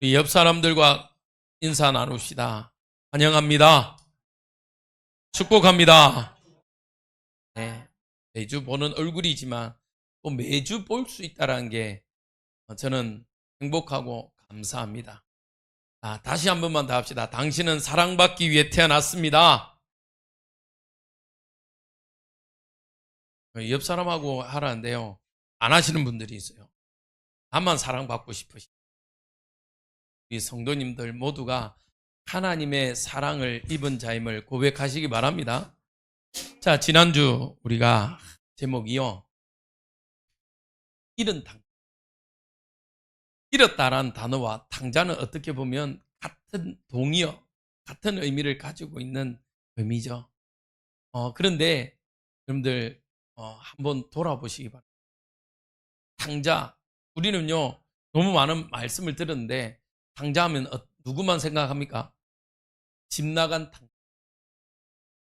우리 옆 사람들과 인사 나눕시다. 환영합니다. 축복합니다. 네, 매주 보는 얼굴이지만 또 매주 볼 수 있다는 게 저는 행복하고 감사합니다. 다시 한 번만 더 합시다. 당신은 사랑받기 위해 태어났습니다. 옆 사람하고 하라는데요. 안 하시는 분들이 있어요. 나만 사랑받고 싶으시다. 우리 성도님들 모두가 하나님의 사랑을 입은 자임을 고백하시기 바랍니다. 자, 지난주 우리가 제목이요. 잃은 탕자. 잃었다라는 단어와 탕자는 어떻게 보면 같은 동의어, 같은 의미를 가지고 있는 의미죠. 그런데 여러분들 한번 돌아보시기 바랍니다. 탕자, 우리는요 너무 많은 말씀을 들었는데 탕자하면 누구만 생각합니까? 집 나간 탕자.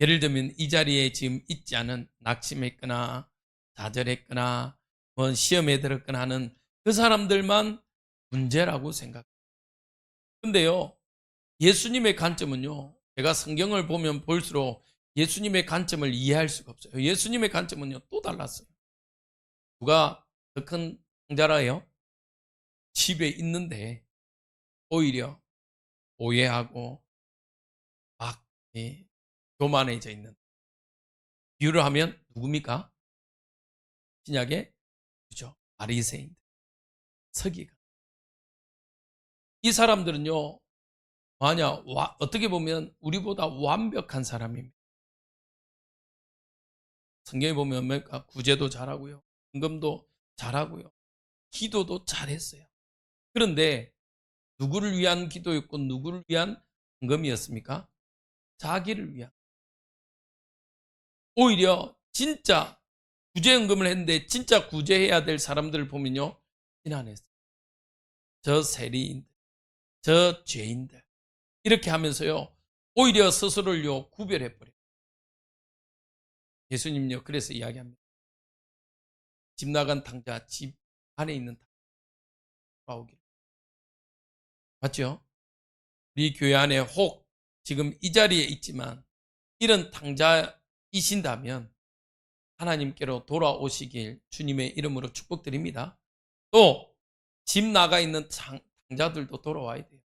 예를 들면 이 자리에 지금 있지 않은 낙심했거나 좌절했거나 시험에 들었거나 하는 그 사람들만 문제라고 생각합니다. 근데요, 예수님의 관점은요, 제가 성경을 보면 볼수록 예수님의 관점을 이해할 수가 없어요. 예수님의 관점은요, 또 달랐어요. 누가 더 큰 탕자라요? 집에 있는데 오히려 오해하고 막 교만해져 있는. 비유를 하면 누굽니까? 신약의 그죠? 바리새인들, 서기관. 이 사람들은요, 어떻게 보면 우리보다 완벽한 사람입니다. 성경에 보면 구제도 잘하고요, 헌금도 잘하고요, 기도도 잘했어요. 그런데 누구를 위한 기도였고 누구를 위한 헌금이었습니까? 자기를 위한. 오히려 진짜 구제헌금을 했는데 진짜 구제해야 될 사람들을 보면요, 비난했어요. 저 세리인들, 저 죄인들, 이렇게 하면서요 오히려 스스로를요 구별해버려요. 예수님요 그래서 이야기합니다. 집 나간 탕자, 집 안에 있는 탕자 돌아오기를. 맞죠? 우리 교회 안에 혹 지금 이 자리에 있지만 이런 탕자이신다면 하나님께로 돌아오시길 주님의 이름으로 축복드립니다. 또 집 나가 있는 탕자들도 돌아와야 돼요.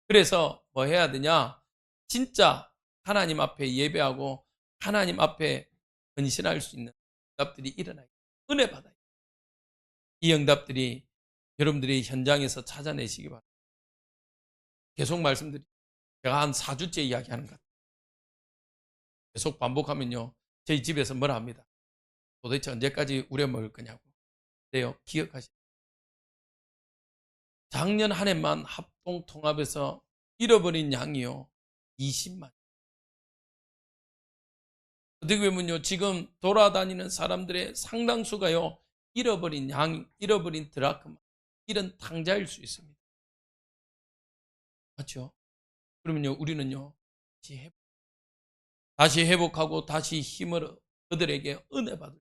그래서 뭐 해야 되냐? 진짜 하나님 앞에 예배하고 하나님 앞에 헌신할 수 있는 응답들이 일어나요. 은혜 받아요. 이 응답들이 여러분들이 현장에서 찾아내시기 바랍니다. 계속 말씀드립니다. 제가 한 4주째 이야기하는 것 같아요. 계속 반복하면요, 저희 집에서 뭐라 합니다. 도대체 언제까지 우려먹을 거냐고. 그래요, 기억하시죠. 작년 한 해만 합동 통합에서 잃어버린 양이요 20만. 어떻게 보면요, 지금 돌아다니는 사람들의 상당수가요 잃어버린 양, 잃어버린 드라크마, 이런 탕자일 수 있습니다. 맞죠? 그러면요 우리는요 다시 회복하고 다시 힘을 그들에게 은혜 받을.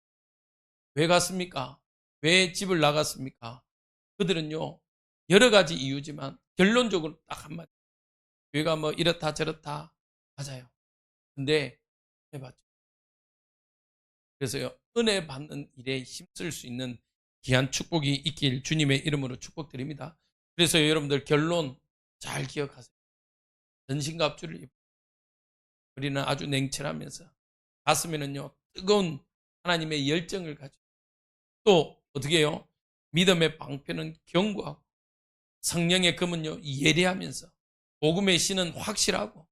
왜 갔습니까? 왜 집을 나갔습니까? 그들은요 여러 가지 이유지만 결론적으로 딱 한마디. 교회가 뭐 이렇다 저렇다. 맞아요. 근데 은혜 받죠. 그래서요 은혜 받는 일에 힘쓸 수 있는 귀한 축복이 있길 주님의 이름으로 축복드립니다. 그래서 여러분들 결론 잘 기억하세요. 전신갑주를 입고 우리는 아주 냉철하면서 가슴에는요 뜨거운 하나님의 열정을 가지고 또 어떻게 해요? 믿음의 방패는 견고하고 성령의 검은요 예리하면서 복음의 신은 확실하고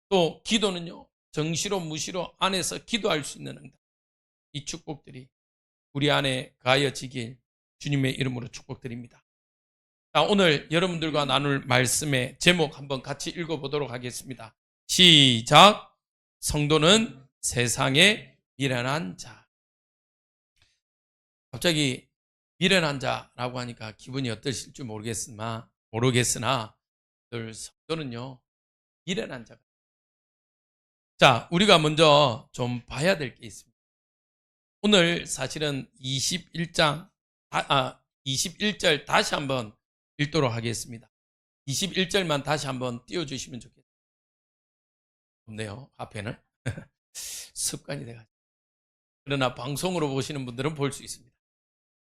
또 기도는요 정시로 무시로 안에서 기도할 수 있는 응답. 이 축복들이 우리 안에 가해지길 주님의 이름으로 축복드립니다. 자, 오늘 여러분들과 나눌 말씀의 제목 한번 같이 읽어보도록 하겠습니다. 시작. 성도는 세상에 미련한 자. 갑자기 미련한 자라고 하니까 기분이 어떠실지 모르겠으나 늘 성도는요 미련한 자가. 자, 우리가 먼저 좀 봐야 될 게 있습니다. 오늘 사실은 21절 다시 한번 읽도록 하겠습니다. 21절만 다시 한번 띄워주시면 좋겠네요. 없네요, 앞에는. 습관이 돼가지고. 그러나 방송으로 보시는 분들은 볼 수 있습니다.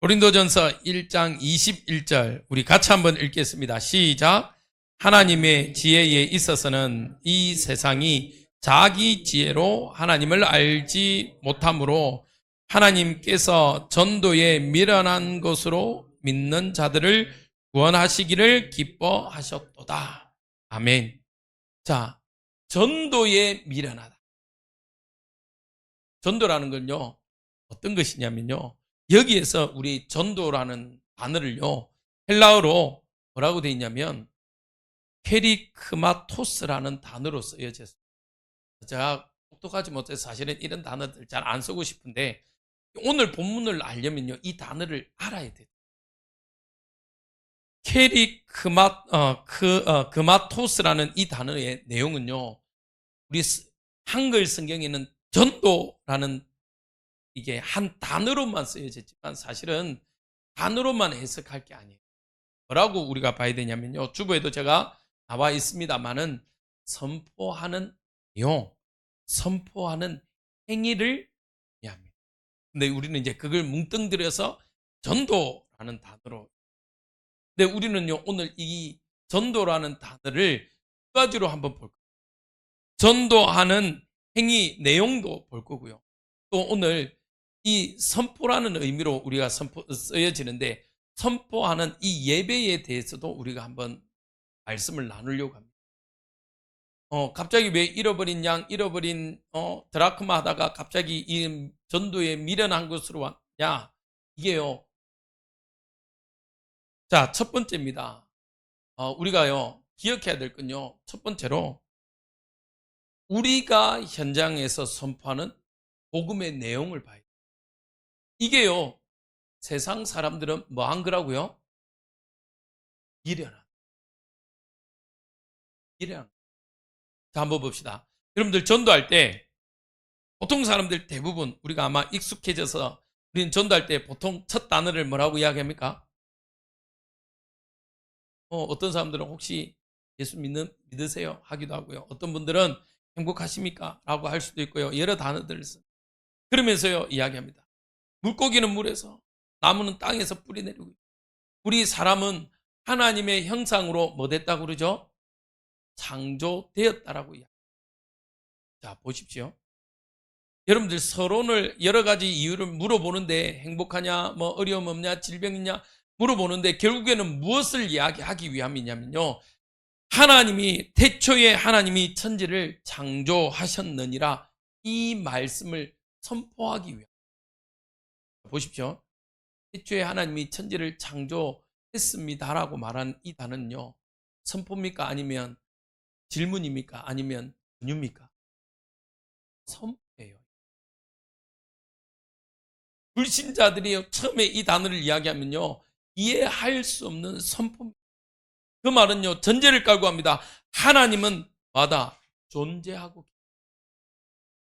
고린도전서 1장 21절 우리 같이 한번 읽겠습니다. 시작. 하나님의 지혜에 있어서는 이 세상이 자기 지혜로 하나님을 알지 못하므로 하나님께서 전도에 미련한 것으로 믿는 자들을 구원하시기를 기뻐하셨도다. 아멘. 자, 전도에 미련하다. 전도라는 건요, 어떤 것이냐면요, 여기에서 우리 전도라는 단어를요, 헬라어로 뭐라고 되어 있냐면 케리크마토스라는 단어로 쓰여졌어요. 제가 똑똑하지 못해서 사실은 이런 단어들 잘 안 쓰고 싶은데 오늘 본문을 알려면요, 이 단어를 알아야 돼요. 크마토스라는 이 단어의 내용은요, 우리 한글 성경에는 전도라는 이게 한 단어로만 쓰여졌지만 사실은 단어로만 해석할 게 아니에요. 뭐라고 우리가 봐야 되냐면요, 주보에도 제가 나와 있습니다만은 선포하는 내용, 선포하는 행위를 의미합니다. 근데 우리는 이제 그걸 뭉뚱그려서 전도라는 단어로. 근데 우리는요, 오늘 이 전도라는 단어를 두 가지로 한번 볼 거예요. 전도하는 행위 내용도 볼 거고요. 또 오늘 이 선포라는 의미로 우리가 쓰여지는데 선포하는 이 예배에 대해서도 우리가 한번 말씀을 나누려고 합니다. 갑자기 왜 잃어버린 양, 잃어버린 드라크마 하다가 갑자기 이 전도에 미련한 것으로 왔냐? 이게요. 자, 첫 번째입니다. 우리가요, 기억해야 될 건요, 첫 번째로 우리가 현장에서 선포하는 복음의 내용을 봐야 돼요. 이게요, 세상 사람들은 뭐 한 거라고요? 미련한. 미련한. 자, 한번 봅시다. 여러분들 전도할 때 보통 사람들 대부분 우리가 아마 익숙해져서 우리는 전도할 때 보통 첫 단어를 뭐라고 이야기합니까? 어떤 사람들은 혹시 예수 믿으세요? 하기도 하고요. 어떤 분들은 행복하십니까? 라고 할 수도 있고요. 여러 단어들을 그러면서요, 이야기합니다. 물고기는 물에서, 나무는 땅에서 뿌리 내리고, 우리 사람은 하나님의 형상으로 뭐 됐다고 그러죠? 창조되었다라고 이야기합니다. 자, 보십시오. 여러분들 서론을 여러 가지 이유를 물어보는데 행복하냐, 뭐 어려움 없냐, 질병 있냐 물어보는데 결국에는 무엇을 이야기하기 위함이냐면요, 하나님이 태초에 하나님이 천지를 창조하셨느니라 이 말씀을 선포하기 위함. 보십시오. 태초에 하나님이 천지를 창조했습니다라고 말한 이 단어는요, 선포입니까? 아니면 질문입니까? 아니면 분유입니까? 선포예요. 불신자들이 처음에 이 단어를 이야기하면요, 이해할 수 없는 선포입니다. 그 말은요, 전제를 깔고 합니다. 하나님은 마다 존재하고,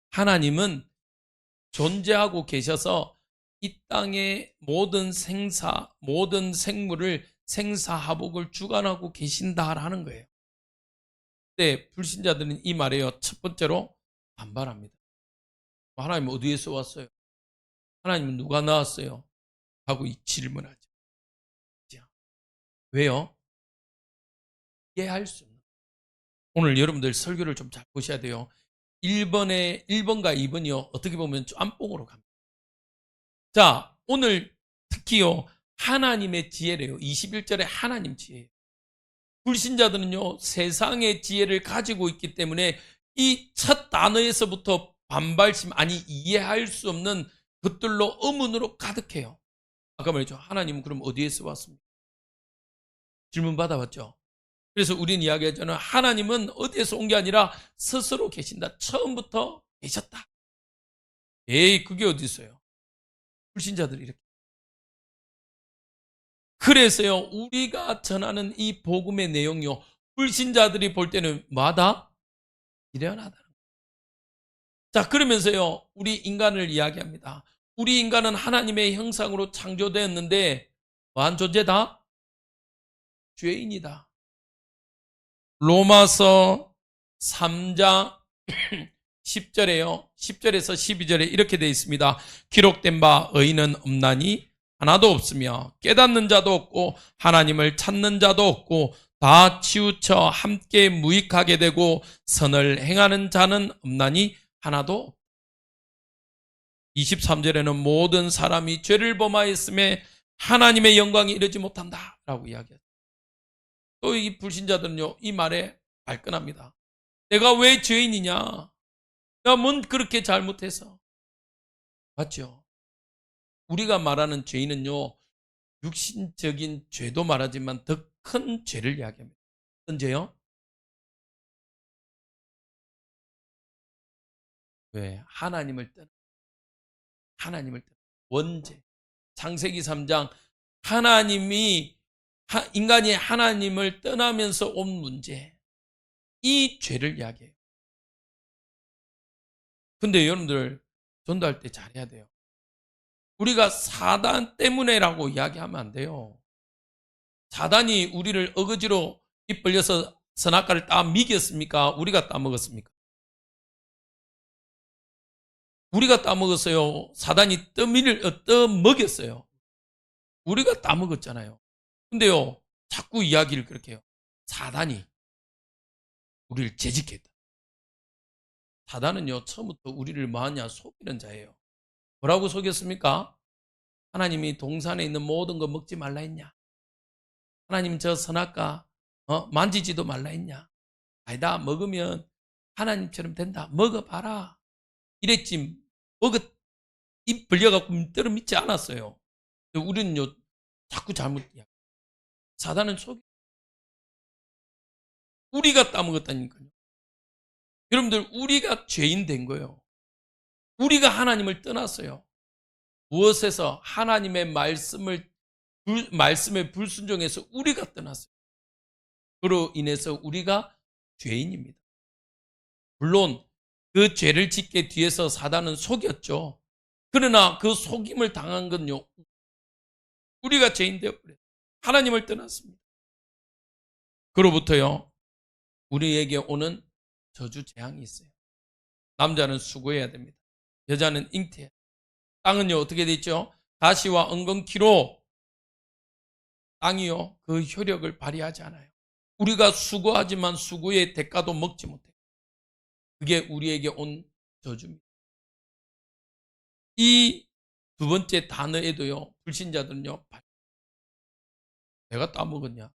하나님은 존재하고 계셔서 이 땅의 모든 모든 생물을 생사하복을 주관하고 계신다라는 거예요. 근데 불신자들은 이 말에요, 첫 번째로 반발합니다. 하나님 어디에서 왔어요? 하나님은 누가 낳았어요? 하고 질문하죠. 왜요? 이해할 수 없는. 오늘 여러분들 설교를 좀 잘 보셔야 돼요. 1번과 2번이요, 어떻게 보면 짬뽕으로 갑니다. 자, 오늘 특히요, 하나님의 지혜래요. 21절에 하나님 지혜예요. 불신자들은요, 세상의 지혜를 가지고 있기 때문에 이 첫 단어에서부터 반발심, 아니 이해할 수 없는 것들로 의문으로 가득해요. 아까 말했죠. 하나님은 그럼 어디에서 왔습니까? 질문 받아봤죠. 그래서 우리는 이야기하잖아요. 하나님은 어디에서 온 게 아니라 스스로 계신다. 처음부터 계셨다. 에이, 그게 어디 있어요? 불신자들이 이렇게. 그래서요, 우리가 전하는 이 복음의 내용이요, 불신자들이 볼 때는 마다 미련하다는 거예요. 자, 그러면서요, 우리 인간을 이야기합니다. 우리 인간은 하나님의 형상으로 창조되었는데 뭐한 존재다? 죄인이다. 로마서 3장 10절에요. 10절에서 12절에 이렇게 되어 있습니다. 기록된 바 의인은 없나니 하나도 없으며 깨닫는 자도 없고 하나님을 찾는 자도 없고 다 치우쳐 함께 무익하게 되고 선을 행하는 자는 없나니 하나도 없다. 23절에는 모든 사람이 죄를 범하였음에 하나님의 영광이 이르지 못한다 라고 이야기했어요. 또 이 불신자들은요, 이 말에 발끈합니다. 내가 왜 죄인이냐? 내가 뭔 그렇게 잘못해서? 맞죠? 우리가 말하는 죄인은요, 육신적인 죄도 말하지만 더 큰 죄를 이야기합니다. 어떤 죄요? 왜? 하나님을 떠나. 원죄. 창세기 3장 인간이 하나님을 떠나면서 온 문제, 이 죄를 이야기해요. 근데 여러분들 전도할 때 잘해야 돼요. 우리가 사단 때문에라고 이야기하면 안 돼요. 사단이 우리를 어거지로 입 벌려서 선악과를 따 먹였습니까? 우리가 따먹었습니까? 우리가 따먹었어요. 사단이 떠먹였어요. 우리가 따먹었잖아요. 근데요, 자꾸 이야기를 그렇게 해요. 사단이 우리를 재직했다. 사단은요, 처음부터 우리를 뭐하냐? 속이는 자예요. 뭐라고 속였습니까? 하나님이 동산에 있는 모든 거 먹지 말라 했냐? 하나님 저 선악과 만지지도 말라 했냐? 아니다, 먹으면 하나님처럼 된다. 먹어봐라. 이랬지, 입 벌려갖고 떨어 믿지 않았어요. 우리는요, 자꾸 잘못 이야기. 사단은 우리가 따먹었다니까요. 여러분들, 우리가 죄인 된 거예요. 우리가 하나님을 떠났어요. 무엇에서? 하나님의 말씀에 불순종해서 우리가 떠났어요. 그로 인해서 우리가 죄인입니다. 물론 그 죄를 짓게 뒤에서 사단은 속였죠. 그러나 그 속임을 당한 건요, 우리가 죄인 되어버렸어요. 하나님을 떠났습니다. 그로부터요, 우리에게 오는 저주 재앙이 있어요. 남자는 수고해야 됩니다. 여자는 잉태해야 됩니다. 땅은요, 어떻게 돼 있죠? 가시와 엉겅퀴로 땅이요, 그 효력을 발휘하지 않아요. 우리가 수고하지만 수고의 대가도 먹지 못해요. 그게 우리에게 온 저주입니다. 이 두 번째 단어에도요, 불신자들은요, 내가 따먹었냐?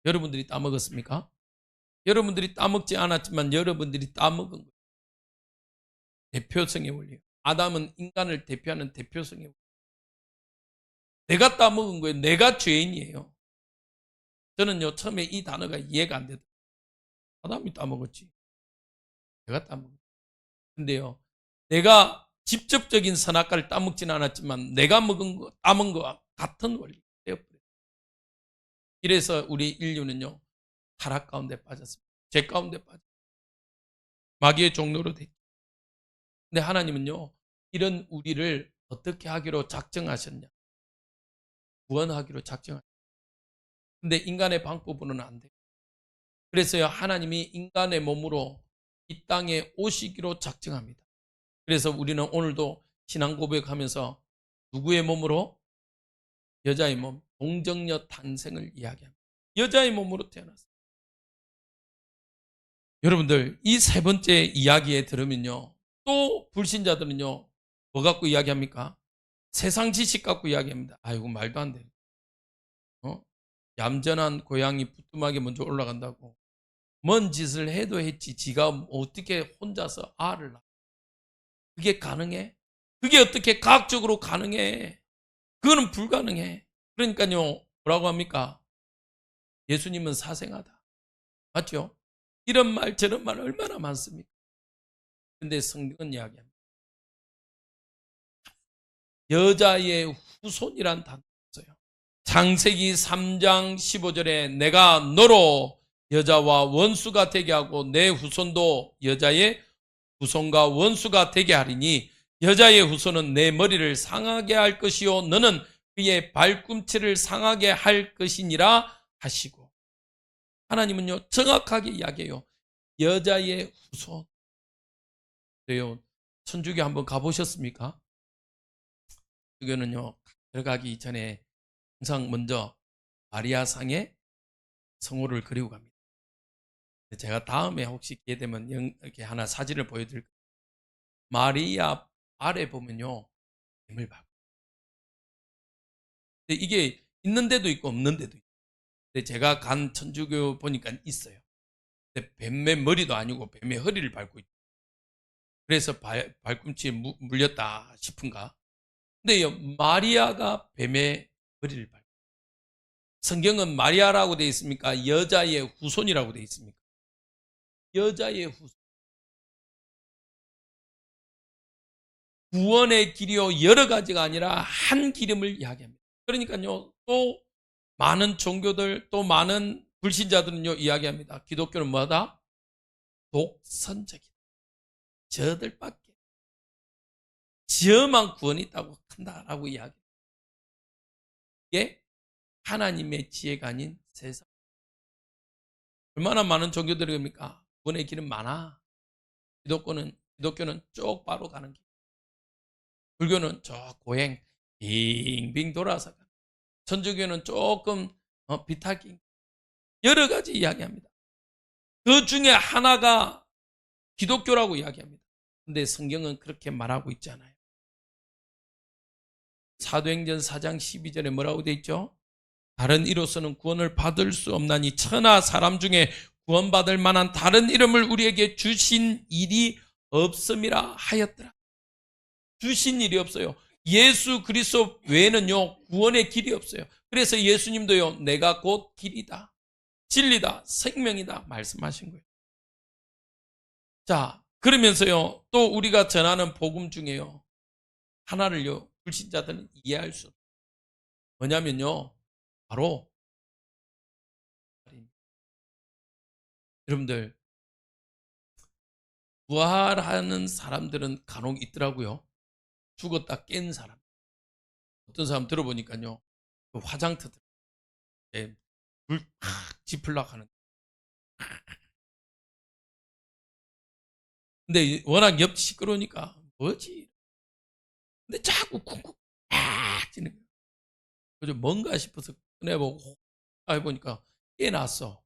여러분들이 따먹었습니까? 여러분들이 따먹지 않았지만 여러분들이 따먹은 거예요. 대표성의 원리. 아담은 인간을 대표하는 대표성의 원리. 내가 따먹은 거예요. 내가 죄인이에요. 저는요, 처음에 이 단어가 이해가 안 되더라고요. 아담이 따먹었지. 내가 따먹었지. 근데요, 내가 직접적인 선악과를 따먹지는 않았지만 내가 따먹은 거와 같은 원리. 이래서 우리 인류는요, 타락 가운데 빠졌습니다. 죄 가운데 빠졌습니다. 마귀의 종로로 됐죠. 근데 하나님은요, 이런 우리를 어떻게 하기로 작정하셨냐? 구원하기로 작정하셨냐? 근데 인간의 방법으로는 안 돼요. 그래서요, 하나님이 인간의 몸으로 이 땅에 오시기로 작정합니다. 그래서 우리는 오늘도 신앙 고백하면서 누구의 몸으로? 여자의 몸, 동정녀 탄생을 이야기합니다. 여자의 몸으로 태어났어요. 여러분들, 이 세 번째 이야기에 들으면요, 또 불신자들은요, 뭐 갖고 이야기합니까? 세상 지식 갖고 이야기합니다. 아이고, 말도 안 돼. 얌전한 고양이 부뚜막에 먼저 올라간다고. 뭔 짓을 해도 했지, 지가 어떻게 혼자서 알을 낳아? 그게 가능해? 그게 어떻게 과학적으로 가능해? 그거는 불가능해. 그러니까요, 뭐라고 합니까? 예수님은 사생하다. 맞죠? 이런 말 저런 말 얼마나 많습니까? 근데 성경은 이야기합니다. 여자의 후손이란 단어가 있어요. 창세기 3장 15절에 내가 너로 여자와 원수가 되게 하고 내 후손도 여자의 후손과 원수가 되게 하리니 여자의 후손은 내 머리를 상하게 할 것이요 너는 그의 발꿈치를 상하게 할 것이니라 하시고, 하나님은요 정확하게 이야기해요. 여자의 후손. 그래요. 천주교 한번 가보셨습니까? 천주교는요 들어가기 전에 항상 먼저 마리아상에 성호를 그리고 갑니다. 제가 다음에 혹시 기회 되면 이렇게 하나 사진을 보여드릴게요. 마리아 아래 보면요 뱀을 밟고. 근데 이게 있는 데도 있고 없는 데도 있고. 근데 제가 간 천주교 보니까 있어요. 근데 뱀의 머리도 아니고 뱀의 허리를 밟고 있죠. 그래서 발꿈치에 물렸다 싶은가? 근데 마리아가 뱀의 머리를 밟고. 성경은 마리아라고 되어 있습니까? 여자의 후손이라고 되어 있습니까? 여자의 후손. 구원의 길이요 여러 가지가 아니라 한 기름을 이야기합니다. 그러니까요 또 많은 종교들 또 많은 불신자들은요 이야기합니다. 기독교는 뭐다? 독선적이다. 저들밖에 저만 구원이 있다고 한다라고 이야기합니다. 이게 하나님의 지혜가 아닌 세상. 얼마나 많은 종교들입니까? 구원의 길은 많아. 기독교는 쪽바로 가는 길. 불교는 저 고행 빙빙 돌아서 가는. 천주교는 조금 비타기. 여러 가지 이야기합니다. 그 중에 하나가 기독교라고 이야기합니다. 근데 성경은 그렇게 말하고 있지 않아요. 사도행전 4장 12절에 뭐라고 되어 있죠? 다른 이로서는 구원을 받을 수 없나니 천하 사람 중에 구원받을 만한 다른 이름을 우리에게 주신 일이 없음이라 하였더라. 주신 일이 없어요. 예수 그리스도 외에는요 구원의 길이 없어요. 그래서 예수님도요 내가 곧 길이다 진리다 생명이다 말씀하신 거예요. 자 그러면서요 또 우리가 전하는 복음 중에요 하나를요 불신자들은 이해할 수 없어요. 뭐냐면요 바로 여러분들 부활하는 사람들은 간혹 있더라고요. 죽었다 깬 사람. 어떤 사람 들어보니까요 그 화장터들 불 지플락 하는. 근데 워낙 옆 시끄러우니까 뭐지? 근데 자꾸 쿵쿵 찌는 거예요. 그래서 뭔가 싶어서 꺼내보고 해보니까 깨났어.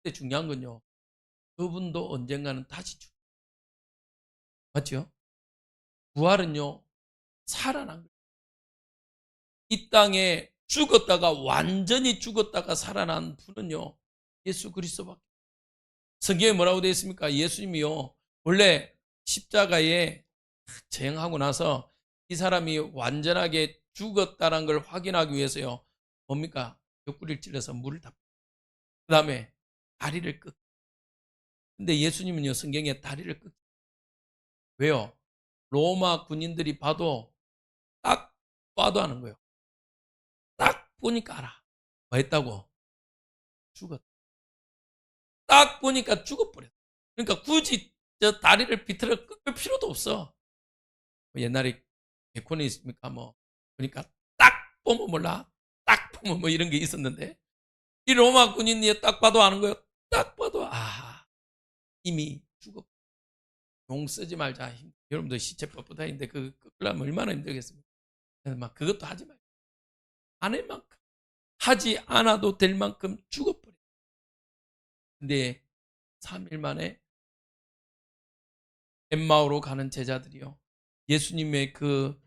근데 중요한 건요. 그분도 언젠가는 다시 죽어요. 맞죠? 부활은요. 살아난 거예요. 이 땅에 죽었다가 완전히 죽었다가 살아난 분은요. 예수 그리스도밖에. 성경에 뭐라고 되어 있습니까? 예수님이요. 원래 십자가에 재행하고 나서 이 사람이 완전하게 죽었다는 걸 확인하기 위해서요. 뭡니까? 옆구리를 찔러서 물을 다. 그 다음에 다리를 끄. 근데 예수님은요, 성경에 다리를 끄. 왜요? 로마 군인들이 봐도 딱 봐도 하는 거예요. 딱 보니까 알아. 뭐 했다고? 죽었다. 딱 보니까 죽어버렸다. 그러니까 굳이 저 다리를 비틀어 끌 필요도 없어. 옛날에 개콘이 있습니까? 뭐, 그러니까 딱 보면 몰라. 딱 보면 뭐 이런 게 있었는데. 이 로마 군인이 딱 봐도 아는 거예요. 딱 봐도, 이미 죽었고. 용 쓰지 말자. 여러분들 시체 뻣뻣한데 그거 끌려면 얼마나 힘들겠습니까? 그래서 막 그것도 하지 말자. 안 할 만큼. 하지 않아도 될 만큼 죽어버려. 근데 3일 만에 엠마오로 가는 제자들이요. 예수님의 그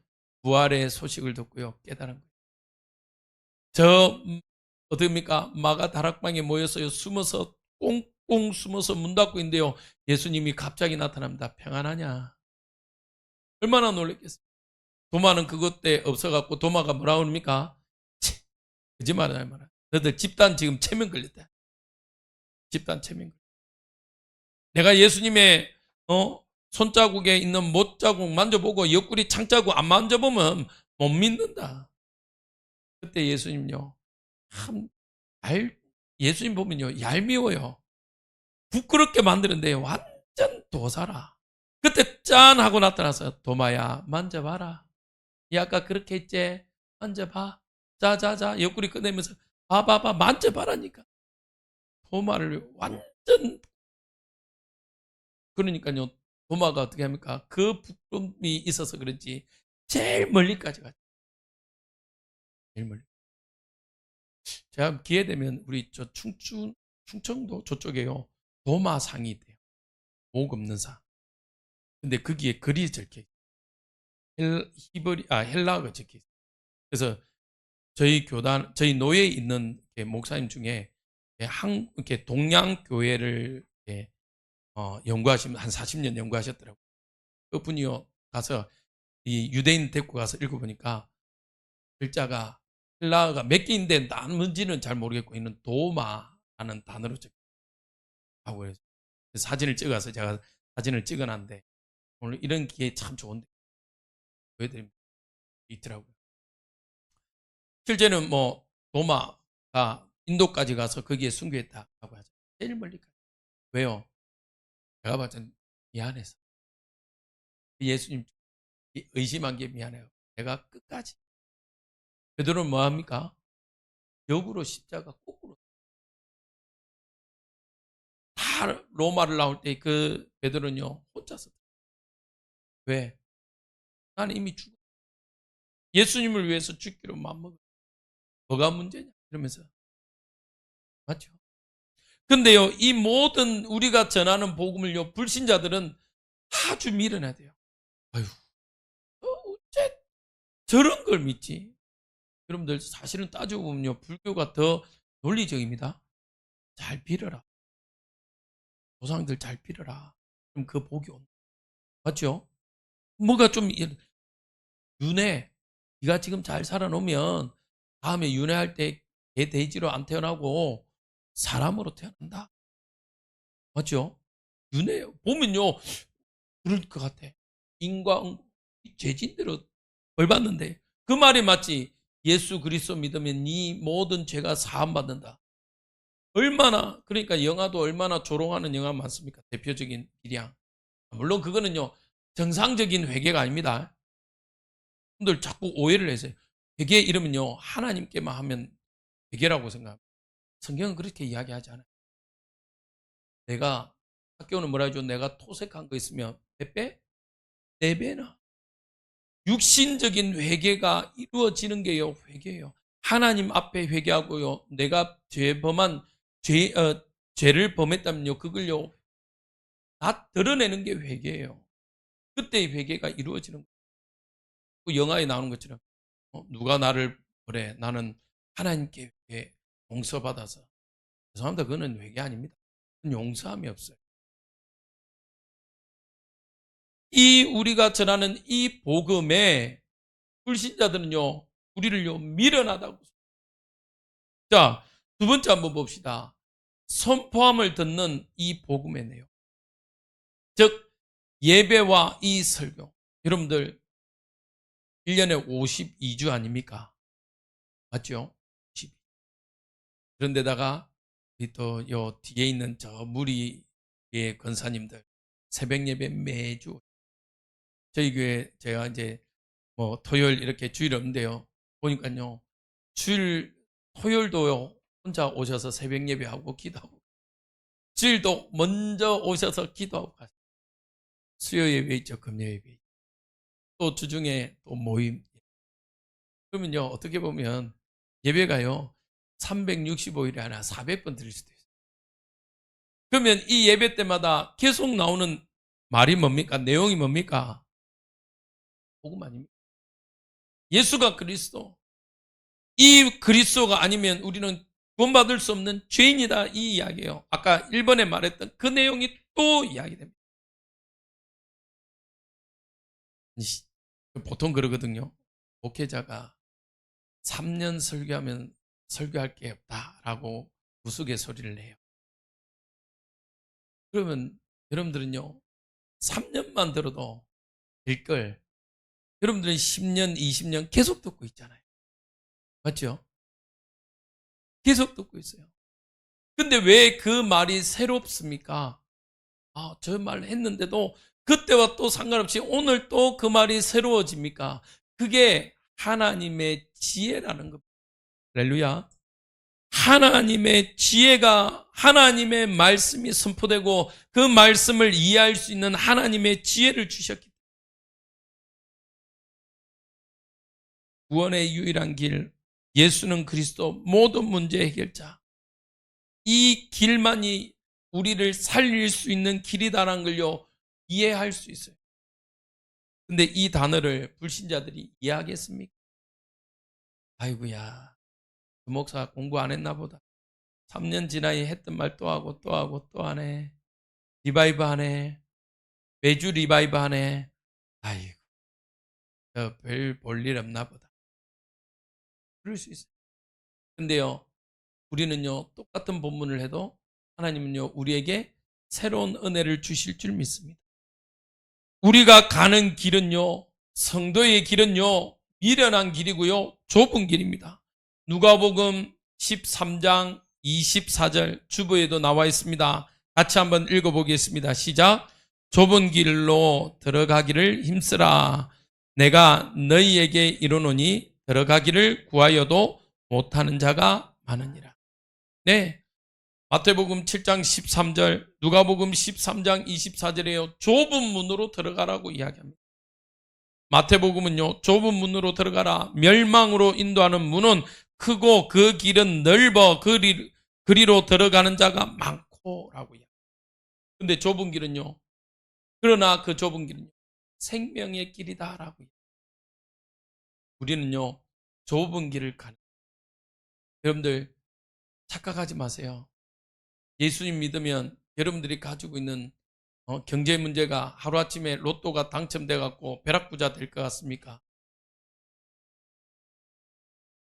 부활의 소식을 듣고요. 깨달은 거예요. 어떻습니까? 마가 다락방에 모여서 숨어서 꽁꽁 숨어서 문 닫고 있는데요. 예수님이 갑자기 나타납니다. 평안하냐? 얼마나 놀랬겠어요. 도마는 그것 때 없어갖고 도마가 뭐라 그럽니까? 거짓말하지 마라. 너들 집단 지금 체면 걸렸다. 집단 체면 걸렸다. 내가 예수님의 손자국에 있는 못자국 만져보고 옆구리 창자국 안 만져보면 못 믿는다. 그때 예수님요. 참 예수님 보면요. 얄미워요. 부끄럽게 만드는데 완전 도사라. 그때 짠 하고 나타나서 도마야 만져봐라. 이 아까 그렇게 했지? 만져봐. 자자자 옆구리 꺼내면서 봐봐봐, 만져봐라니까. 도마를 완전, 그러니까요. 도마가 어떻게 합니까? 그 부끄러움이 있어서 그런지 제일 멀리까지 가죠. 제일 멀리. 제가 기회 되면 우리 저 충청도 저쪽에요. 도마상이 있대요. 목 없는 상. 근데 거기에 글이 적혀 있어요. 헬라어가 적혀 있어요. 그래서 저희 교단, 저희 노예에 있는 목사님 중에 이렇게 동양 교회를 연구하시면 한 40년 연구하셨더라고요. 그분이요 가서 이 유대인 데리고 가서 읽어보니까 글자가 헬라어가 몇 개인데 뭔지는 잘 모르겠고 있는 도마라는 단어로 적혀하고 그래서 사진을 찍어서 제가 사진을 찍어놨는데 오늘 이런 기회 참 좋은데 보여드립니다. 있더라고요. 실제는 뭐 도마가 인도까지 가서 거기에 순교했다고 하죠. 제일 멀리까지. 왜요? 제가 봤을 땐 미안해서. 예수님 의심한 게 미안해요. 내가 끝까지. 베드로는 뭐합니까? 역으로 십자가 거꾸로. 다 로마를 나올 때 그 베드로는요 혼자서. 왜? 나는 이미 죽어. 예수님을 위해서 죽기로 마음먹어. 뭐가 문제냐? 이러면서. 맞죠? 근데요, 이 모든 우리가 전하는 복음을요, 불신자들은 아주 밀어내야 돼요. 아유, 어째 저런 걸 믿지? 여러분들 사실은 따지고 보면요, 불교가 더 논리적입니다. 잘 빌어라. 조상들 잘 빌어라. 그럼 그 복이 온다. 맞죠? 뭐가 좀 윤회, 네가 지금 잘 살아놓으면 다음에 윤회할 때 개 돼지로 안 태어나고 사람으로 태어난다. 맞죠? 윤회 보면요, 그럴 것 같아. 인과응보, 죄진대로 벌 받는데 그 말이 맞지. 예수 그리스도 믿으면 네 모든 죄가 사함받는다. 얼마나, 그러니까 영화도 얼마나 조롱하는 영화 많습니까? 대표적인 기량. 물론 그거는요 정상적인 회개가 아닙니다. 분들 자꾸 오해를 해서 회개 이러면요 하나님께만 하면 회개라고 생각합니다. 성경은 그렇게 이야기하지 않아요. 내가, 학교는 뭐라 하죠? 내가 토색한 거 있으면 몇 배? 4배나. 육신적인 회개가 이루어지는 게요 회개예요. 하나님 앞에 회개하고요, 내가 죄를 범했다면요 그걸요 다 드러내는 게 회개예요. 그때의 회개가 이루어지는 거예요. 그 영화에 나오는 것처럼 누가 나를 그래, 나는 하나님께 용서받아서. 죄송합니다. 그거는 회개 아닙니다. 그건 용서함이 없어요. 이 우리가 전하는 이 복음에 불신자들은요 우리를요 미련하다고. 자, 두 번째 한번 봅시다. 선포함을 듣는 이 복음의 내용. 즉 예배와 이 설교. 여러분들 1년에 52주 아닙니까? 맞죠? 그런데다가 또요 뒤에 있는 저 무리의 권사님들 새벽 예배 매주. 저희 교회 제가 이제 뭐 토요일 이렇게 주일 없는데요. 보니까요. 토요일도요. 혼자 오셔서 새벽 예배하고 기도하고. 주일도 먼저 오셔서 기도하고 가세요. 수요 예배 있죠. 금요 예배 있죠. 또 주중에 또 모임. 그러면요. 어떻게 보면 예배가요. 365일에 하나 400번 드릴 수도 있어요. 그러면 이 예배 때마다 계속 나오는 말이 뭡니까? 내용이 뭡니까? 복음 아닙니까? 예수가 그리스도. 이 그리스도가 아니면 우리는 구원받을 수 없는 죄인이다, 이 이야기예요. 아까 1번에 말했던 그 내용이 또 이야기됩니다. 보통 그러거든요. 목회자가 3년 설교하면 설교할 게 없다라고 우스갯소리를 해요. 그러면 여러분들은요 3년만 들어도 될 걸 여러분들은 10년 20년 계속 듣고 있잖아요. 맞죠? 계속 듣고 있어요. 근데 왜 그 말이 새롭습니까? 저 말 했는데도 그때와 또 상관없이 오늘 또 그 말이 새로워집니까? 그게 하나님의 지혜라는 겁니다. 할렐루야. 하나님의 지혜가, 하나님의 말씀이 선포되고 그 말씀을 이해할 수 있는 하나님의 지혜를 주셨기 때문에 구원의 유일한 길, 예수는 그리스도, 모든 문제 해결자. 이 길만이 우리를 살릴 수 있는 길이다라는 걸요 이해할 수 있어요. 근데 이 단어를 불신자들이 이해하겠습니까? 아이고야, 그 목사 공부 안 했나 보다. 3년 지나이 했던 말 또 하고 또 하고 또 하네. 리바이브 하네. 매주 리바이브 하네. 아이고, 별 볼 일 없나 보다. 그럴 수 있어요. 근데요, 우리는요, 똑같은 본문을 해도 하나님은요, 우리에게 새로운 은혜를 주실 줄 믿습니다. 우리가 가는 길은요, 성도의 길은요, 미련한 길이고요, 좁은 길입니다. 누가복음 13장 24절 주보에도 나와 있습니다. 같이 한번 읽어보겠습니다. 시작. 좁은 길로 들어가기를 힘쓰라. 내가 너희에게 이르노니 들어가기를 구하여도 못하는 자가 많으니라. 네, 마태복음 7장 13절, 누가복음 13장 24절에요. 좁은 문으로 들어가라고 이야기합니다. 마태복음은요, 좁은 문으로 들어가라. 멸망으로 인도하는 문은 크고 그 길은 넓어 그리로 들어가는 자가 많고라고 이야기합니다. 근데 좁은 길은요, 그러나 그 좁은 길은요, 생명의 길이다라고 이야기합니다. 우리는요, 좁은 길을 가는. 여러분들 착각하지 마세요. 예수님 믿으면 여러분들이 가지고 있는 경제 문제가 하루아침에 로또가 당첨돼 갖고 벼락부자 될 것 같습니까?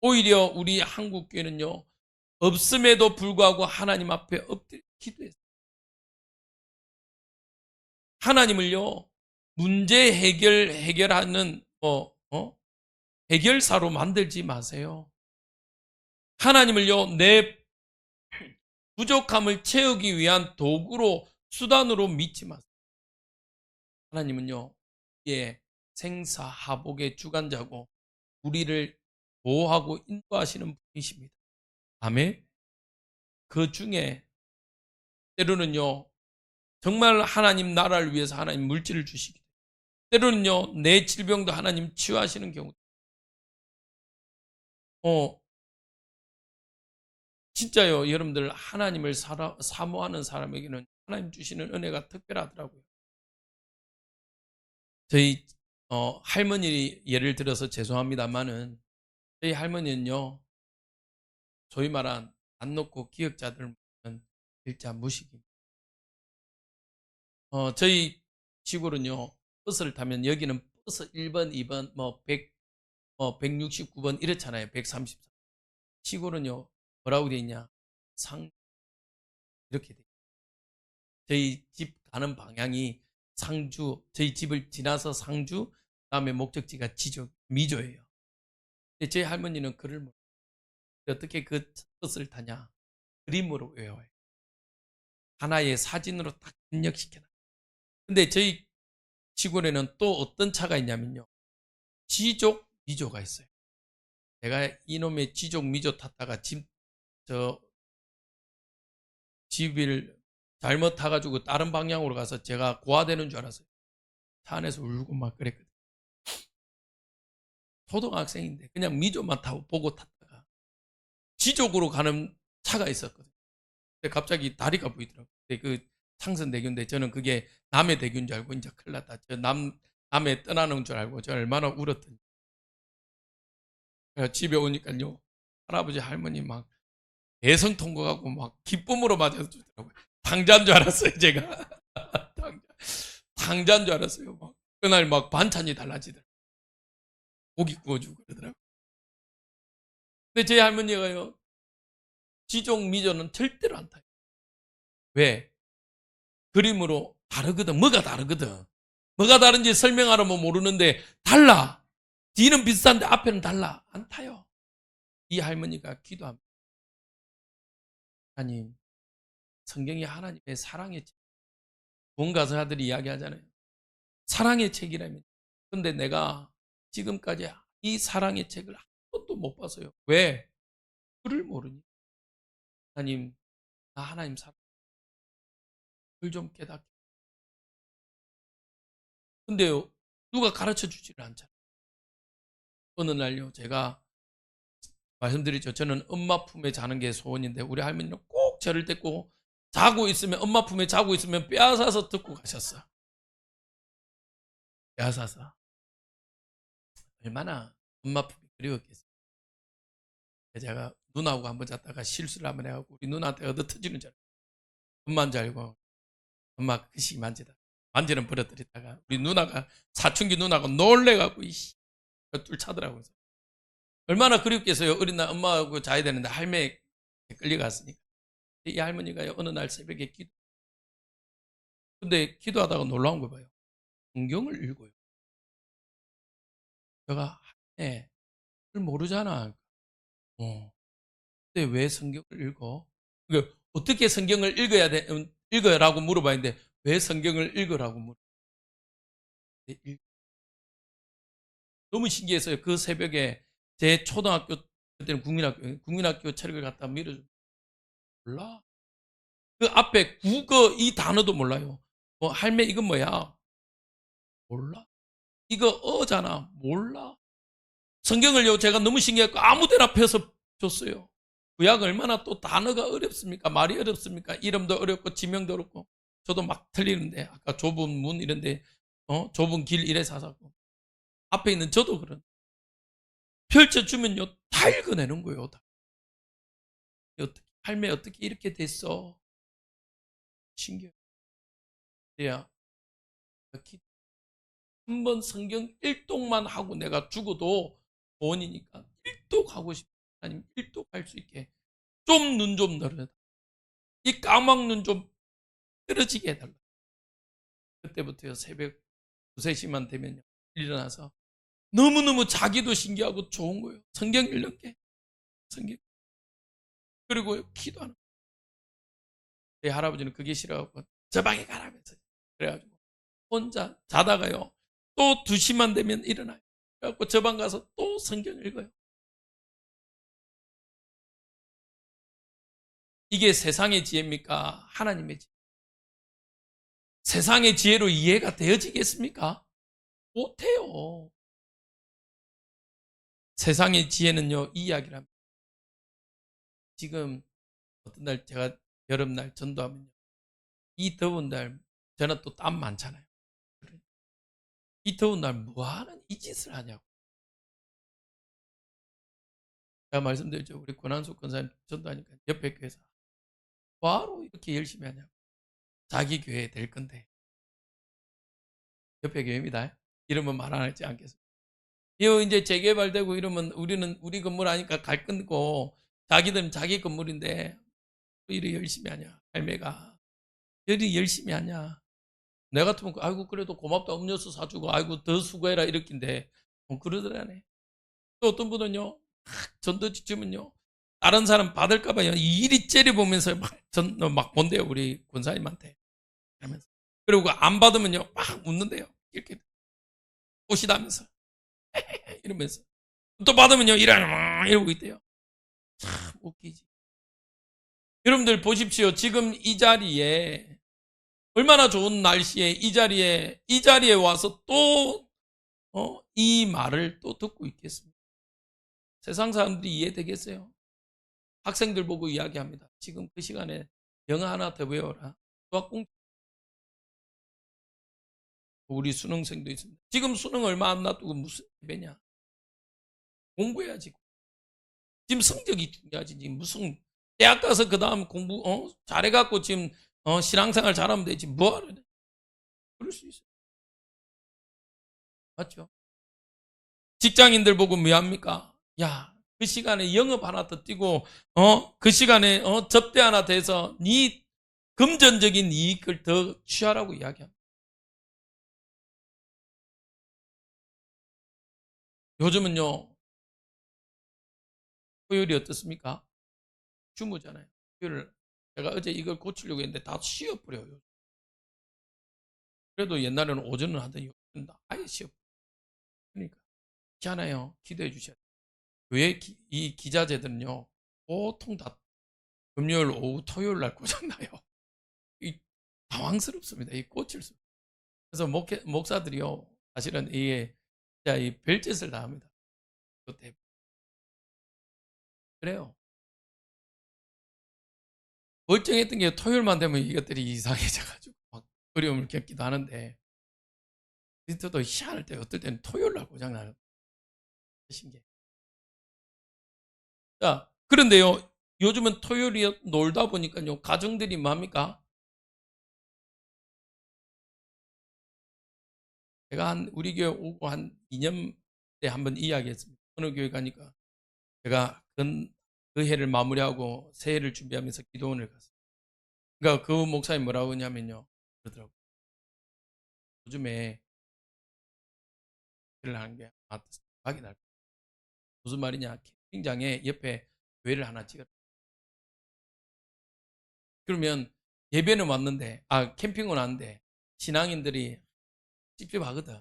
오히려 우리 한국 교회는요, 없음에도 불구하고 하나님 앞에 엎드려 기도했어요. 하나님을요, 문제 해결하는 해결사로 만들지 마세요. 하나님을요, 내 부족함을 채우기 위한 도구로, 수단으로 믿지 마세요. 하나님은요, 생사하복의 주관자고 우리를 보호하고 인도하시는 분이십니다. 아멘. 그 중에 때로는요, 정말 하나님 나라를 위해서 하나님 물질을 주시기, 때로는요, 내 질병도 하나님 치유하시는 경우. 진짜요, 여러분들 하나님을 사모하는 사람에게는 하나님 주시는 은혜가 특별하더라고요. 저희 할머니 예를 들어서 죄송합니다만은 저희 할머니는요, 소위 말한 안 놓고 기억자들 은 일자 무식입니다. 저희 시골은요, 버스를 타면 여기는 버스 1번, 2번, 169번 이렇잖아요. 134. 시골은요, 뭐라고 돼 있냐? 이렇게 돼. 저희 집 가는 방향이 상주, 저희 집을 지나서 상주, 다음에 목적지가 미조예요. 근데 저희 할머니는 글을 못, 어떻게 그 버스를 타냐? 그림으로 외워요. 하나의 사진으로 딱 입력시켜놔. 근데 저희 시골에는 또 어떤 차가 있냐면요, 지족 미조가 있어요. 제가 이놈의 지족 미조 탔다가 집을 잘못 타가지고 다른 방향으로 가서 제가 고아되는 줄 알았어요. 차 안에서 울고 막 그랬거든요. 초등학생인데 그냥 미조만 타고 보고 탔다가 지족으로 가는 차가 있었거든요. 근데 갑자기 다리가 보이더라고요. 근데 그 상선대교인데 저는 그게 남해대교인 줄 알고 이제 큰일 났다. 남해 떠나는 줄 알고 저 얼마나 울었더니. 집에 오니까요, 할아버지 할머니 막 대성통곡하고 막 기쁨으로 맞아주더라고요. 당자인 줄 알았어요, 제가. 당자인 줄 알았어요. 막 그날 막 반찬이 달라지더라고요. 고기 구워주고 그러더라고요. 근데 제 할머니가요, 지종 미조는 절대로 안 타요. 왜? 그림으로 다르거든. 뭐가 다르거든. 뭐가 다른지 설명하려면 모르는데 달라. 뒤는 비슷한데 앞에는 달라. 안 타요. 이 할머니가 기도합니다. 하나님, 성경이 하나님의 사랑의 책. 본가서아들이 이야기하잖아요. 사랑의 책이라면. 근데 내가 지금까지 이 사랑의 책을 한 번도 못 봤어요. 왜? 글을 모르니. 하나님, 나 하나님 사랑, 좀 깨닫게. 근데요, 누가 가르쳐 주지를 않잖아요. 어느 날요, 제가 말씀드리죠. 저는 엄마 품에 자는 게 소원인데, 우리 할머니는 꼭 저를 데리고 자고 있으면, 엄마 품에 자고 있으면 빼앗아서 듣고 가셨어. 빼앗아서. 얼마나 엄마 품이 그리웠겠어요. 제가 누나하고 한번 잤다가 실수를 한번 해갖고, 우리 누나한테 얻어 터지는 줄 알고, 엄마인 줄 알고, 엄마 그시 만지다. 만지는 버려뜨렸다가, 우리 누나가, 사춘기 누나가 놀래갖고, 이씨, 둘 차더라고요. 얼마나 그립겠어요. 어린 날 엄마하고 자야 되는데 할매에 끌려갔으니까. 이 할머니가 어느 날 새벽에 근데 기도하다가 놀라운 거 봐요. 성경을 읽어요. 제가 할매, 그걸 모르잖아. 근데 왜 성경을 읽어? 그러니까 어떻게 성경을 읽어야 돼? 읽어라고 물어봤는데 왜 성경을 읽으라고 물어? 너무 신기했어요. 그 새벽에 제 초등학교 그때는 국민학교 책을 갖다 밀어줘. 몰라. 그 앞에 국어 이 단어도 몰라요. 뭐 할매 이건 뭐야? 몰라. 이거 어잖아. 몰라. 성경을요 제가 너무 신기했고 아무 데나 펴서 줬어요. 구약 얼마나 또 단어가 어렵습니까? 말이 어렵습니까? 이름도 어렵고 지명도 어렵고 저도 막 틀리는데 아까 좁은 문 이런데 좁은 길 이래 사사고 앞에 있는 저도 그런 펼쳐주면요 다 읽어내는 거예요. 다. 할매 어떻게 이렇게 됐어? 신기해요. 야, 한번 성경 1독만 하고 내가 죽어도 원이니까 1독 하고 싶어. 아니면 1독 할 수 있게 좀 눈 좀 늘어다. 이 까막 눈 좀 떨어지게 해달라. 그때부터요 새벽 2, 3시만 되면 일어나서 너무너무 자기도 신기하고 좋은 거예요. 성경 읽는 게. 성경. 그리고 기도하는 거예요. 제 할아버지는 그게 싫어갖고 저 방에 가라면서 그래가지고 혼자 자다가요 또 2시만 되면 일어나요. 그래갖고 저 방 가서 또 성경 읽어요. 이게 세상의 지혜입니까? 하나님의 지혜. 세상의 지혜로 이해가 되어지겠습니까? 못해요. 세상의 지혜는요, 이 이야기를 합니다. 지금 어떤 날 제가 여름날 전도하면요. 이 더운 날, 저는 또 땀 많잖아요. 이 더운 날 뭐하는 이 짓을 하냐고. 제가 말씀드렸죠. 우리 권한숙 권사님 전도하니까 옆에 교회에서 뭐하러 이렇게 열심히 하냐고. 자기 교회 될 건데. 옆에 교회입니다. 이름은 말 안 할지 않겠습니다. 이거 이제 재개발되고 이러면 우리는 우리 건물 하니까 갈 건고 자기들은 자기 건물인데 왜 이리 열심히 하냐. 할매가. 이리 열심히 하냐. 내 같으면 아이고 그래도 고맙다 음료수 사주고 아이고 더 수고해라 이렇게인데 그러더라네. 또 어떤 분은요 전도 지쯤은요 다른 사람 받을까봐 이리 째려보면서 막 본대요 우리 권사님한테 하면서 그리고 안 받으면요 막 웃는데요 이렇게 꽃이다면서 이러면서 또 받으면요 이러고 있대요. 참 웃기지. 여러분들 보십시오. 지금 이 자리에 얼마나 좋은 날씨에 이 자리에 와서 또 이 말을 또 듣고 있겠습니다. 세상 사람들이 이해되겠어요? 학생들 보고 이야기합니다. 지금 그 시간에 영어 하나 더 배워라. 수학공 우리 수능생도 있습니다. 지금 수능 얼마 안 놔두고 무슨 예배냐? 공부해야지. 지금 성적이 중요하지. 지금 무슨 대학 가서 그 다음 공부 잘해갖고 지금 신앙생활 잘하면 되지. 뭐하러 해? 그럴 수 있어요. 맞죠? 직장인들 보고 뭐합니까? 야, 그 시간에 영업 하나 더 뛰고, 그 시간에, 접대 하나 돼서, 금전적인 이익을 더 취하라고 이야기합니다. 요즘은요, 토요일이 어떻습니까? 주무잖아요. 토요일, 제가 어제 이걸 고치려고 했는데 다 쉬어버려요. 그래도 옛날에는 오전은 하더니 요즘은 아예 쉬어. 그러니까, 있잖아요. 기도해 주셔야 돼요. 왜 이 기자재들은요, 보통 다 금요일 오후 토요일 날 고장나요. 이 당황스럽습니다. 이 꽂힐 수. 그래서 목사들이요. 사실은 이게 진짜 이 별짓을 다 합니다. 그래요. 멀쩡했던 게 토요일만 되면 이것들이 이상해져 가지고 막 어려움을 겪기도 하는데 리스트도 희한할 때 어떨 때는 토요일 날 고장나요. 신기해. 자, 그런데요. 요즘은 토요일이 놀다 보니까요. 가정들이 뭡니까? 제가 우리 교회 오고 한 2년 때 한번 이야기했습니다. 어느 교회 가니까 제가 그 해를 마무리하고 새해를 준비하면서 기도원을 갔어요. 그러니까 그 목사님 뭐라고 하냐면요. 그러더라고요. 요즘에 일을 하는 게 대박이 날 거야. 무슨 말이냐. 캠핑장에 옆에 교회를 하나 지어라. 그러면 예배는 왔는데, 캠핑은 왔는데, 신앙인들이 찝찝하거든.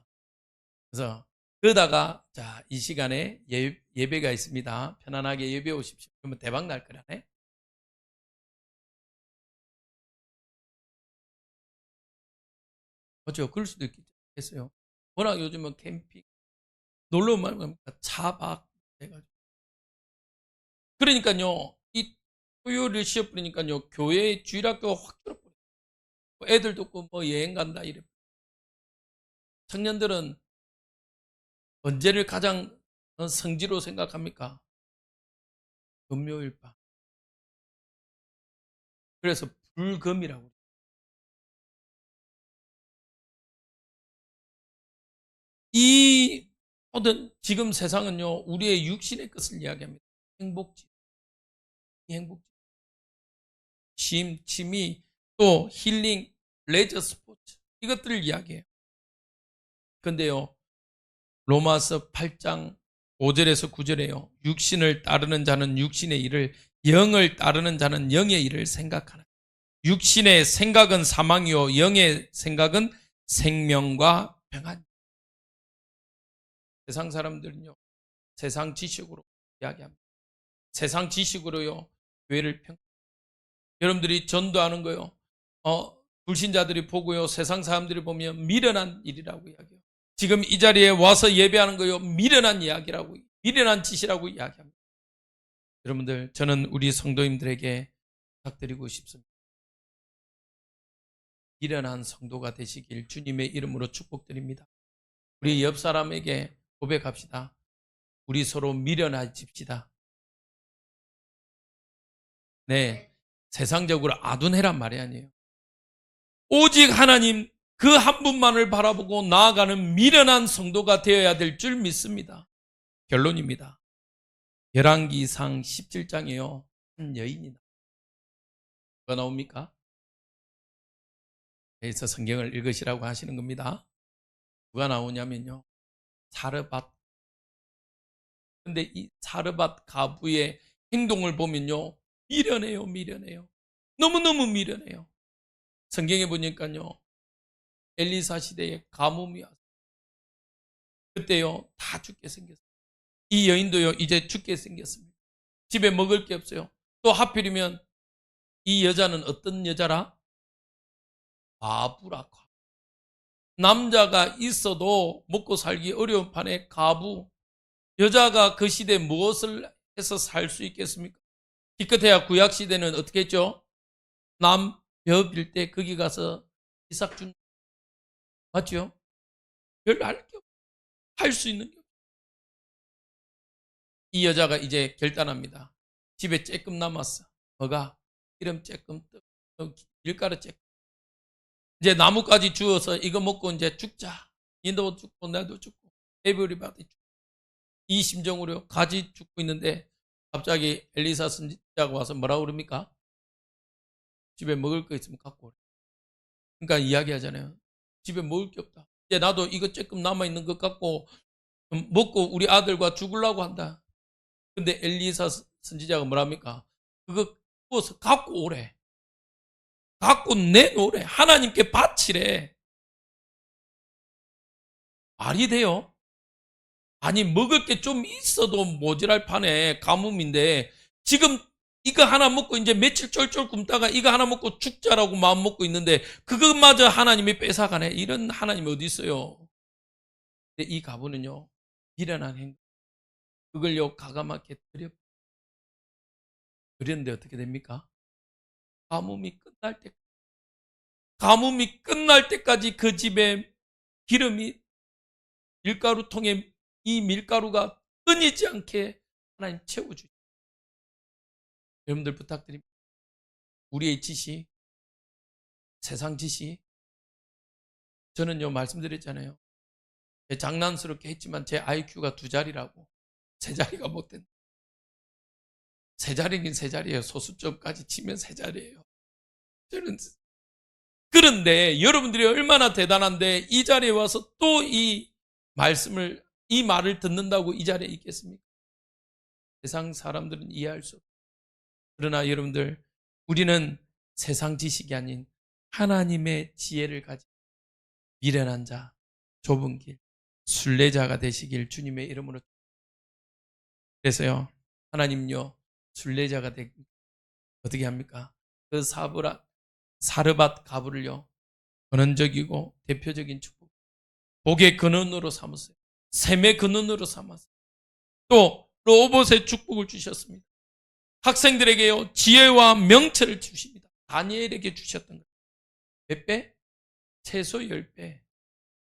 그래서, 그러다가, 자, 이 시간에 예배가 있습니다. 편안하게 예배 오십시오. 그러면 대박 날 거라네. 그렇죠. 그럴 수도 있겠어요. 워낙 요즘은 캠핑, 놀러 오면 차박 해가지고. 그러니까요, 이 토요일을 쉬어버리니까요, 교회 주일학교가 확 줄어버려요. 애들도 없고, 뭐 여행 간다, 이래. 청년들은 언제를 가장 성지로 생각합니까? 금요일 밤. 그래서 불금이라고. 이 모든 지금 세상은요, 우리의 육신의 것을 이야기합니다. 행복지, 행복지, 취미, 또 힐링, 레저 스포츠 이것들을 이야기해요. 근데요, 로마서 8장 5절에서 9절에요. 육신을 따르는 자는 육신의 일을, 영을 따르는 자는 영의 일을 생각하는. 육신의 생각은 사망이요, 영의 생각은 생명과 평안. 세상 사람들은요, 세상 지식으로 이야기합니다. 세상 지식으로요, 교회를 여러분들이 전도하는 거요, 불신자들이 보고요, 세상 사람들이 보면 미련한 일이라고 이야기해요. 지금 이 자리에 와서 예배하는 거요, 미련한 이야기라고, 미련한 짓이라고 이야기합니다. 여러분들, 저는 우리 성도님들에게 부탁드리고 싶습니다. 미련한 성도가 되시길 주님의 이름으로 축복드립니다. 우리 옆 사람에게 고백합시다. 우리 서로 미련해집시다. 네, 세상적으로 아둔해란 말이 아니에요. 오직 하나님 그 한 분만을 바라보고 나아가는 미련한 성도가 되어야 될 줄 믿습니다. 결론입니다. 열왕기상 17장에요. 한 여인이 뭐가 나옵니까? 그래서 성경을 읽으시라고 하시는 겁니다. 누가 나오냐면요. 사르밧. 근데 이 사르밧 가부의 행동을 보면요. 미련해요. 너무너무 미련해요. 성경에 보니까요. 엘리사 시대에 가뭄이 왔어요. 그때요. 다 죽게 생겼어요. 이 여인도요. 이제 죽게 생겼습니다. 집에 먹을 게 없어요. 또 하필이면 이 여자는 어떤 여자라? 과부라. 남자가 있어도 먹고 살기 어려운 판에 과부. 여자가 그 시대에 무엇을 해서 살 수 있겠습니까? 기껏해야 구약 시대는 어떻게 했죠? 남 벼빌 때 거기 가서 이삭 준 맞죠? 별로 할 수 있는 게 없어요. 이 여자가 이제 결단합니다. 집에 쬐끔 남았어. 뭐가? 기름 쬐끔 밀가루 쬐끔. 이제 나뭇가지 주워서 이거 먹고 이제 죽자. 니도 죽고 나도 죽고 에브리바디 죽고. 이 심정으로 가지 죽고 있는데 갑자기 엘리사 선지자가 와서 뭐라고 그럽니까? 집에 먹을 거 있으면 갖고 오래. 그러니까 이야기하잖아요. 집에 먹을 게 없다. 이제 나도 이거 조금 남아있는 것 갖고 먹고 우리 아들과 죽으려고 한다. 근데 엘리사 선지자가 뭐랍니까? 그거 구워서 갖고 오래. 갖고 내놓으래. 하나님께 바치래. 말이 돼요? 아니 먹을 게 좀 있어도 모자랄 판에 가뭄인데 지금 이거 하나 먹고 이제 며칠 쫄쫄 굶다가 이거 하나 먹고 죽자라고 마음 먹고 있는데 그것마저 하나님이 뺏어가네. 이런 하나님이 어디 있어요? 근데 이 가부는요, 미련한 행동. 그걸요, 가감하게 드렸는데 어떻게 됩니까? 가뭄이 끝날 때, 가뭄이 끝날 때까지 그 집에 기름이 밀가루통에 이 밀가루가 끊이지 않게 하나님 채워주죠. 여러분들 부탁드립니다. 우리의 지식, 세상 지식, 저는요, 말씀드렸잖아요. 장난스럽게 했지만 제 IQ가 2자리라고. 3자리가 못 된다. 3자리긴 3자리예요. 소수점까지 치면 3자리예요. 저는 그런데 여러분들이 얼마나 대단한데 이 자리에 와서 또 이 말을 듣는다고 이 자리에 있겠습니까? 세상 사람들은 이해할 수 없어요. 그러나 여러분들, 우리는 세상 지식이 아닌 하나님의 지혜를 가진 미련한 자, 좁은 길, 순례자가 되시길 주님의 이름으로. 그래서요, 하나님요, 순례자가 어떻게 합니까? 그 사르밧 가부를요, 근원적이고 대표적인 축복, 복의 근원으로 삼으세요. 샘의 근원으로 삼았어요. 또 로봇의 축복을 주셨습니다. 학생들에게요, 지혜와 명철을 주십니다. 다니엘에게 주셨던 거예요. 몇 배? 최소 10배.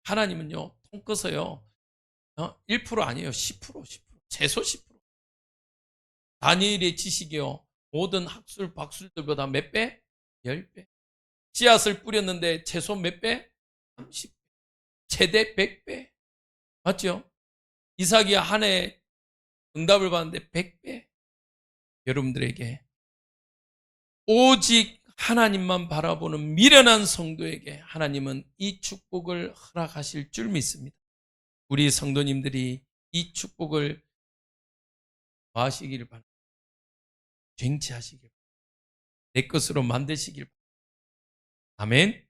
하나님은요, 통커서요, 1% 아니에요. 10%. 최소 10%. 다니엘의 지식이요, 모든 학술 박술들보다 몇 배? 10배. 씨앗을 뿌렸는데 최소 몇 배? 30배. 최대 100배. 맞죠? 이삭이 한 해 응답을 받는데 100배. 여러분들에게 오직 하나님만 바라보는 미련한 성도에게 하나님은 이 축복을 허락하실 줄 믿습니다. 우리 성도님들이 이 축복을 마시기를 바랍니다. 쟁취하시길 바랍니다. 내 것으로 만드시길 바랍니다. 아멘.